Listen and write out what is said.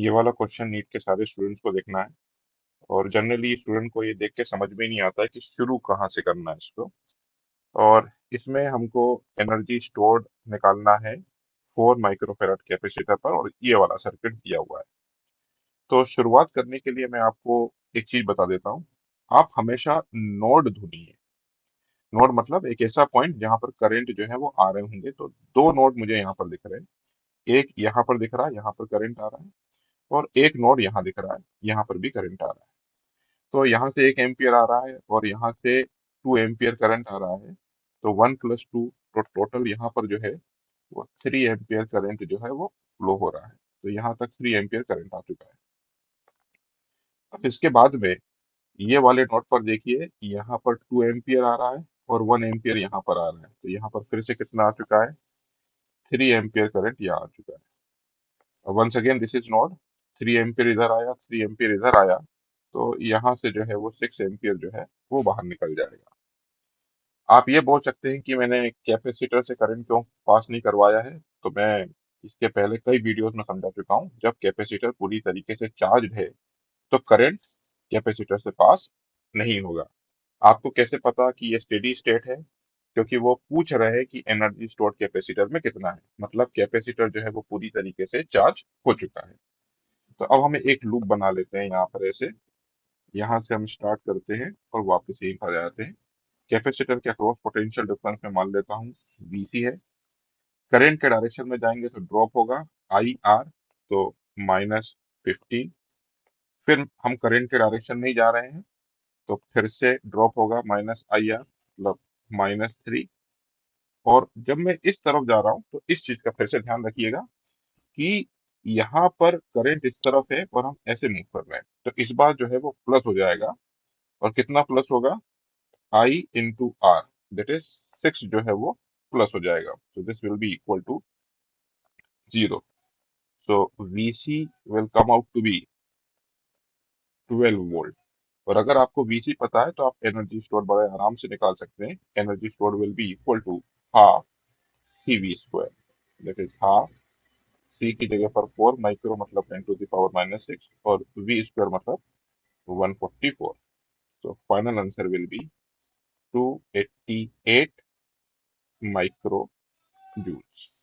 ये वाला question NEET के सारे स्टूडेंट्स को देखना है। और जनरली स्टूडेंट को ये देख के समझ में नहीं आता है कि शुरू कहाँ से करना है इसको। और इसमें हमको एनर्जी स्टोर्ड निकालना है 4 माइक्रोफेराड कैपेसिटर पर, और ये वाला सर्किट दिया हुआ है। तो शुरुआत करने के लिए मैं आपको एक चीज बता देता हूँ। आप हमेशा नोड ढूंढिए। नोड मतलब एक ऐसा पॉइंट जहां पर करंट जो है वो आ रहे होंगे। तो दो नोड मुझे यहाँ पर दिख रहे हैं। एक यहाँ पर दिख रहा है, यहाँ पर करंट आ रहा है। और एक नोड यहाँ दिख रहा है, यहाँ पर भी करंट आ रहा है। तो यहाँ से 1 एम्पियर आ रहा है और यहाँ से 2 एम्पियर करंट आ रहा है। तो 1 + 2, तो टोटल यहाँ पर जो है वो 3 एम्पियर करंट जो है वो फ्लो हो रहा है। तो यहाँ तक 3 एम्पियर करंट आ चुका है। अब इसके बाद में ये वाले नोट पर देखिए, यहाँ पर 2 एम्पियर आ रहा है और 1 एम्पियर यहाँ पर आ रहा है। तो यहाँ पर फिर से कितना आ चुका है? 3 एम्पियर करंट यहाँ आ चुका है। Once again this is note. 3 ampere इधर आया, 3 एम्पियर इधर आया। तो यहाँ से जो है वो 6 एम्पियर जो है वो बाहर निकल जाएगा। आप ये बोल सकते हैं कि मैंने कैपेसिटर से करंट क्यों पास नहीं करवाया है। तो मैं इसके पहले कई वीडियोस में समझा चुका हूँ, जब कैपेसिटर पूरी तरीके से चार्ज है तो करंट कैपेसिटर से पास नहीं होगा। आपको कैसे पता कि ये स्टेडी स्टेट है? क्योंकि वो पूछ रहे हैं कि एनर्जी स्टोर्ड कैपेसिटर में कितना है, मतलब कैपेसिटर जो है वो पूरी तरीके से चार्ज हो चुका है। तो अब हमें एक लूप बना लेते हैं यहाँ पर ऐसे। यहाँ से हम स्टार्ट करते हैं और वापस यहीं पर आ जाते हैं। कैपेसिटर के अक्रॉस पोटेंशियल डिफरेंस में मान लेता हूँ VC है। करंट के डायरेक्शन में जाएंगे तो ड्रॉप होगा IR, तो -15। फिर हम करंट के डायरेक्शन में ही जा रहे हैं, तो फिर से ड्रॉप होगा -IR, मतलब -3। और जब मैं इस तरफ जा रहा हूँ तो इस चीज का फिर से ध्यान रखिएगा कि यहाँ पर करंट इस तरफ है और हम ऐसे मूव कर रहे हैं। तो इस बार जो है वो प्लस हो जाएगा। और कितना प्लस होगा? I × R, दैट इज 6 जो है वो प्लस हो जाएगा। so this will be equal to 0. So VC will come out to be 12 volt. और अगर आपको VC पता है तो आप एनर्जी स्टोर बड़े आराम से निकाल सकते हैं। Energy store will be equal to half CV², that is half C की जगह पर 4 माइक्रो मतलब 10⁻⁻6, और V² मतलब 144। तो final answer will be 288 micro joules.